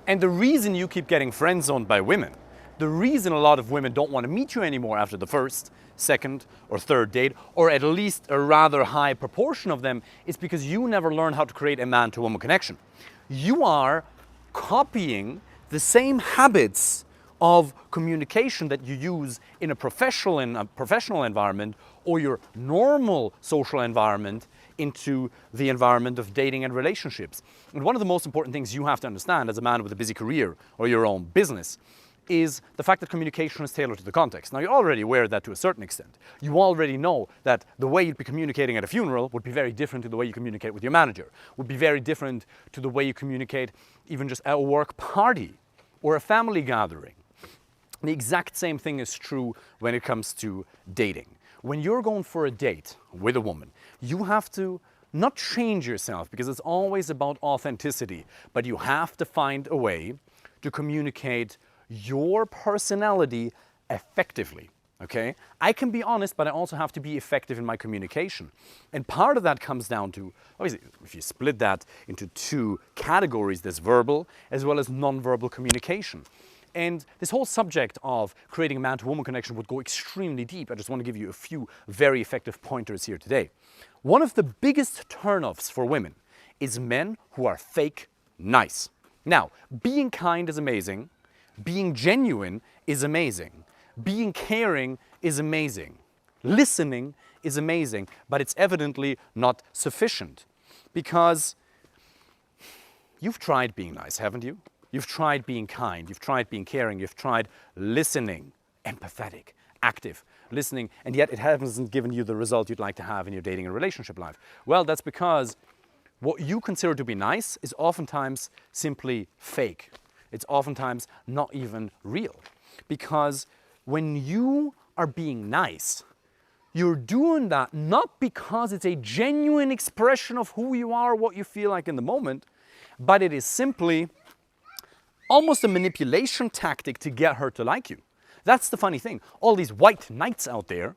And the reason you keep getting friend-zoned by women, the reason a lot of women don't want to meet you anymore after the first, second, or third date, or at least a rather high proportion of them, is because you never learned how to create a man-to-woman connection. You are copying the same habits of communication that you use in a professional environment or your normal social environment into the environment of dating and relationships. And one of the most important things you have to understand as a man with a busy career or your own business is the fact that communication is tailored to the context. Now, you're already aware of that to a certain extent. You already know that the way you'd be communicating at a funeral would be very different to the way you communicate with your manager, would be very different to the way you communicate even just at a work party or a family gathering. The exact same thing is true when it comes to dating. When you're going for a date with a woman, you have to not change yourself, because it's always about authenticity, but you have to find a way to communicate your personality effectively, okay? I can be honest, but I also have to be effective in my communication. And part of that comes down to, obviously, if you split that into two categories, there's verbal as well as non-verbal communication. And this whole subject of creating a man-to-woman connection would go extremely deep. I just want to give you a few very effective pointers here today. One of the biggest turnoffs for women is men who are fake nice. Now, being kind is amazing. Being genuine is amazing. Being caring is amazing. Listening is amazing, but it's evidently not sufficient. Because you've tried being nice, haven't you? You've tried being kind, you've tried being caring, you've tried listening, empathetic, active, listening, and yet it hasn't given you the result you'd like to have in your dating and relationship life. Well, that's because what you consider to be nice is oftentimes simply fake. It's oftentimes not even real. Because when you are being nice, you're doing that not because it's a genuine expression of who you are, what you feel like in the moment, but it is simply almost a manipulation tactic to get her to like you. That's the funny thing. All these white knights out there,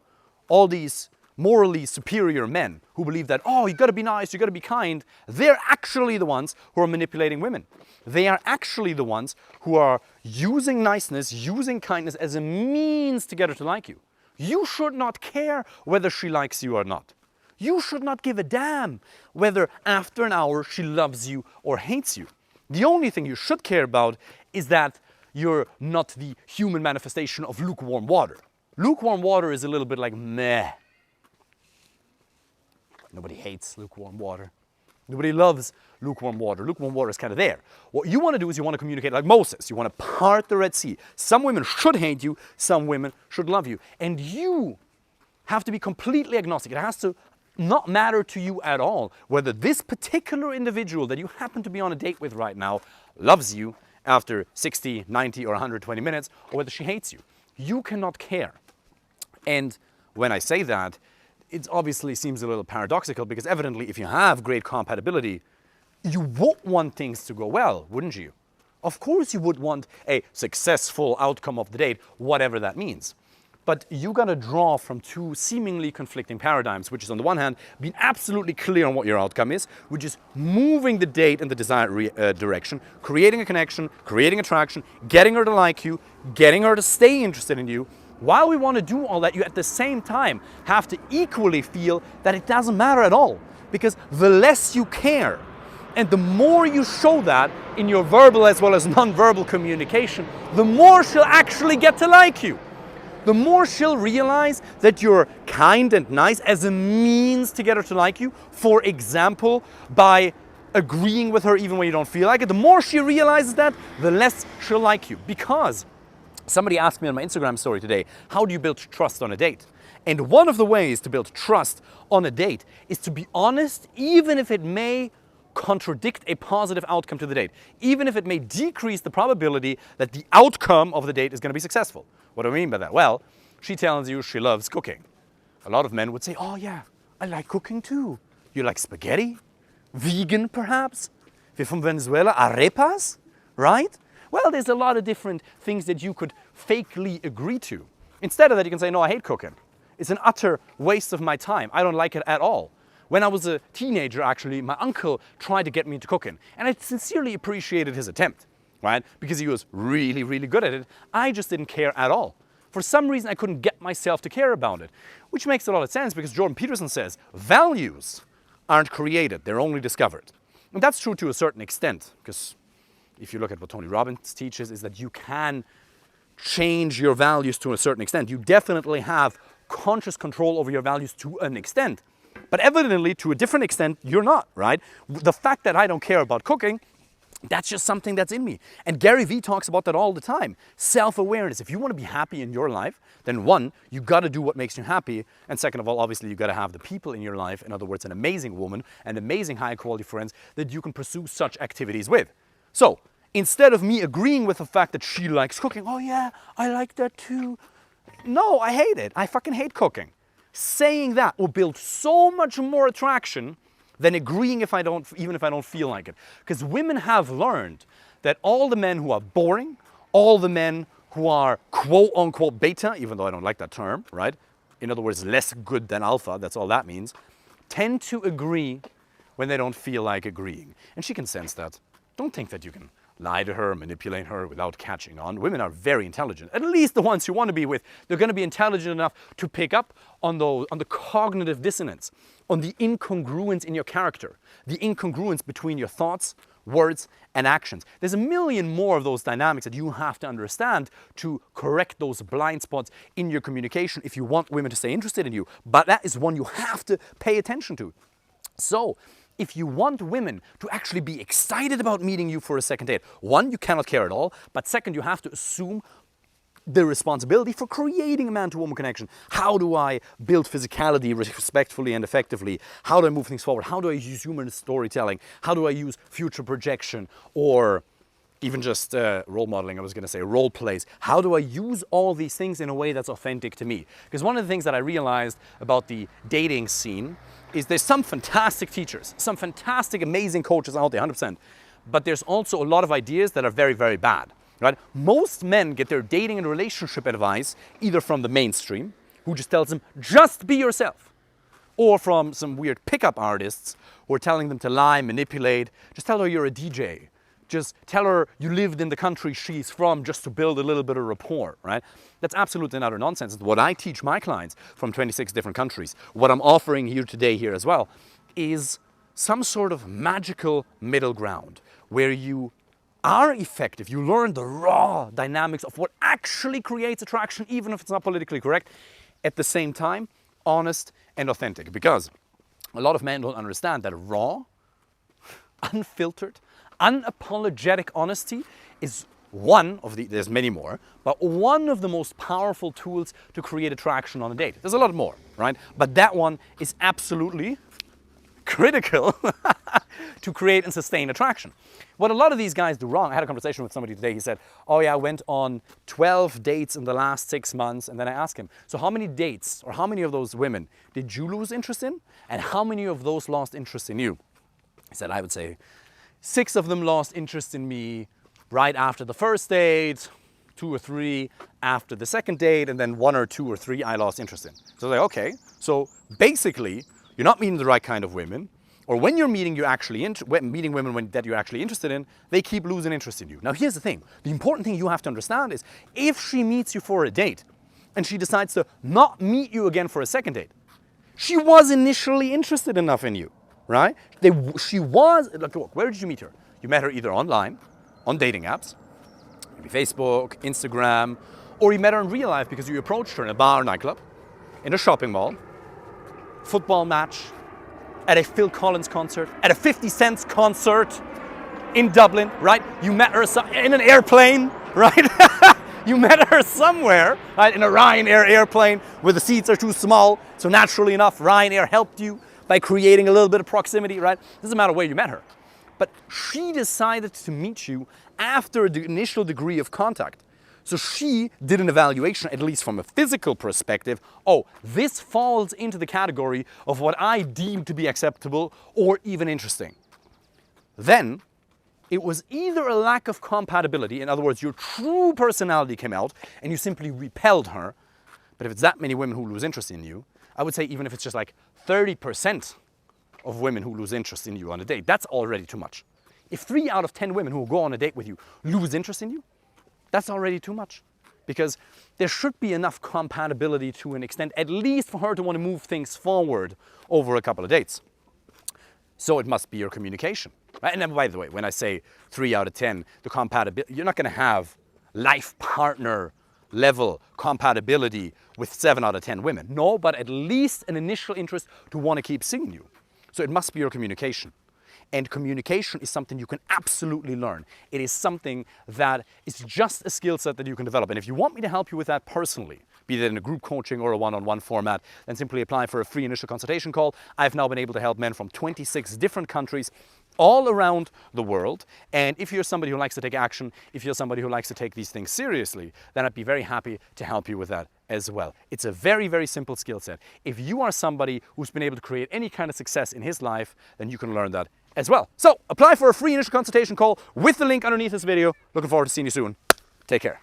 all these morally superior men who believe that, oh, you gotta be nice, you gotta be kind, they're actually the ones who are manipulating women. They are actually the ones who are using niceness, using kindness as a means to get her to like you. You should not care whether she likes you or not. You should not give a damn whether after an hour she loves you or hates you. The only thing you should care about is that you're not the human manifestation of lukewarm water. Lukewarm water is a little bit like meh. Nobody hates lukewarm water. Nobody loves lukewarm water. Lukewarm water is kind of there. What you want to do is you want to communicate like Moses. You want to part the Red Sea. Some women should hate you. Some women should love you. And you have to be completely agnostic. It has to not matter to you at all whether this particular individual that you happen to be on a date with right now loves you after 60, 90, or 120 minutes, or whether she hates you. You cannot care. And when I say that, it obviously seems a little paradoxical, because evidently if you have great compatibility, you would want things to go well, wouldn't you? Of course you would want a successful outcome of the date, whatever that means. But you gotta draw from two seemingly conflicting paradigms, which is on the one hand, being absolutely clear on what your outcome is, which is moving the date in the desired direction, creating a connection, creating attraction, getting her to like you, getting her to stay interested in you. While we want to do all that, you at the same time have to equally feel that it doesn't matter at all. Because the less you care, and the more you show that in your verbal as well as non-verbal communication, the more she'll actually get to like you. The more she'll realize that you're kind and nice as a means to get her to like you, for example, by agreeing with her even when you don't feel like it, the more she realizes that, the less she'll like you. Because somebody asked me on my Instagram story today, how do you build trust on a date? And one of the ways to build trust on a date is to be honest, even if it may contradict a positive outcome to the date, even if it may decrease the probability that the outcome of the date is going to be successful. What do I mean by that? Well, she tells you she loves cooking. A lot of men would say, oh yeah, I like cooking too. You like spaghetti? Vegan perhaps? If you're from Venezuela, arepas? Right? Well, there's a lot of different things that you could fakely agree to. Instead of that, you can say, no, I hate cooking. It's an utter waste of my time. I don't like it at all. When I was a teenager, actually, my uncle tried to get me into cooking, and I sincerely appreciated his attempt. right? Because he was really, really good at it. I just didn't care at all. For some reason, I couldn't get myself to care about it, which makes a lot of sense because Jordan Peterson says values aren't created, they're only discovered. And that's true to a certain extent, because if you look at what Tony Robbins teaches, is that you can change your values to a certain extent. You definitely have conscious control over your values to an extent. But evidently, to a different extent, you're not, right? The fact that I don't care about cooking, that's just something that's in me. And Gary Vee talks about that all the time. Self-awareness. If you want to be happy in your life, then one, you got to do what makes you happy. And second of all, obviously, you got to have the people in your life, in other words, an amazing woman and amazing high-quality friends that you can pursue such activities with. So, instead of me agreeing with the fact that she likes cooking, oh yeah, I like that too. No, I hate it. I fucking hate cooking. Saying that will build so much more attraction than agreeing even if I don't feel like it. Because women have learned that all the men who are boring, all the men who are quote unquote beta, even though I don't like that term, right? In other words, less good than alpha, that's all that means, tend to agree when they don't feel like agreeing. And she can sense that. Don't think that you can lie to her, manipulate her without catching on. Women are very intelligent, at least the ones you want to be with. They're going to be intelligent enough to pick up on the cognitive dissonance, on the incongruence in your character, the incongruence between your thoughts, words, and actions. There's a million more of those dynamics that you have to understand to correct those blind spots in your communication if you want women to stay interested in you. But that is one you have to pay attention to. So, if you want women to actually be excited about meeting you for a second date, one, you cannot care at all, but second, you have to assume the responsibility for creating a man-to-woman connection. How do I build physicality respectfully and effectively? How do I move things forward? How do I use human storytelling? How do I use future projection or even just role modeling, I was going to say role plays. How do I use all these things in a way that's authentic to me? Because one of the things that I realized about the dating scene is there's some fantastic teachers, some fantastic, amazing coaches out there, 100%. But there's also a lot of ideas that are very, very bad, right? Most men get their dating and relationship advice either from the mainstream, who just tells them, just be yourself, or from some weird pickup artists who are telling them to lie, manipulate, just tell her you're a DJ. Just tell her you lived in the country she's from just to build a little bit of rapport, right? That's absolutely utter nonsense. It's what I teach my clients from 26 different countries. What I'm offering here today here as well is some sort of magical middle ground where you are effective. You learn the raw dynamics of what actually creates attraction, even if it's not politically correct. At the same time, honest and authentic. Because a lot of men don't understand that raw, unfiltered, unapologetic honesty is one of the, there's many more, but one of the most powerful tools to create attraction on a date. There's a lot more, right? But that one is absolutely critical to create and sustain attraction. What a lot of these guys do wrong, I had a conversation with somebody today, he said, oh yeah, I went on 12 dates in the last 6 months, and then I asked him, so how many dates, or how many of those women did you lose interest in, and how many of those lost interest in you? He said, I would say 6 of them lost interest in me right after the first date, 2 or 3 after the second date, and then 1 or 2 or 3 I lost interest in. So I was like, okay, so basically, you're not meeting the right kind of women, or when you're meeting meeting women that you're actually interested in, they keep losing interest in you. Now here's the thing, the important thing you have to understand is, if she meets you for a date, and she decides to not meet you again for a second date, she was initially interested enough in you. Right? She was, look, where did you meet her? You met her either online, on dating apps, maybe Facebook, Instagram, or you met her in real life because you approached her in a bar or nightclub, in a shopping mall, football match, at a Phil Collins concert, at a 50 Cent concert in Dublin, right? You met her in an airplane, right? You met her somewhere, right? In a Ryanair airplane where the seats are too small, so naturally enough, Ryanair helped you by creating a little bit of proximity, right? It doesn't matter where you met her. But she decided to meet you after the initial degree of contact. So she did an evaluation, at least from a physical perspective. Oh, this falls into the category of what I deem to be acceptable or even interesting. Then, it was either a lack of compatibility, in other words, your true personality came out and you simply repelled her. But if it's that many women who lose interest in you, I would say even if it's just like 30% of women who lose interest in you on a date, that's already too much. If 3 out of 10 women who go on a date with you lose interest in you, that's already too much. Because there should be enough compatibility to an extent, at least for her to want to move things forward over a couple of dates. So it must be your communication. Right? And then, by the way, when I say 3 out of 10, the compatibility, you're not going to have life partner level compatibility with 7 out of 10 women. No, but at least an initial interest to want to keep seeing you. So it must be your communication. And communication is something you can absolutely learn. It is something that is just a skill set that you can develop. And if you want me to help you with that personally, be that in a group coaching or a one-on-one format, then simply apply for a free initial consultation call. I've now been able to help men from 26 different countries all around the world. And if you're somebody who likes to take action, if you're somebody who likes to take these things seriously, then I'd be very happy to help you with that as well. It's a very, very simple skill set. If you are somebody who's been able to create any kind of success in his life, then you can learn that as well. So apply for a free initial consultation call with the link underneath this video. Looking forward to seeing you soon. Take care.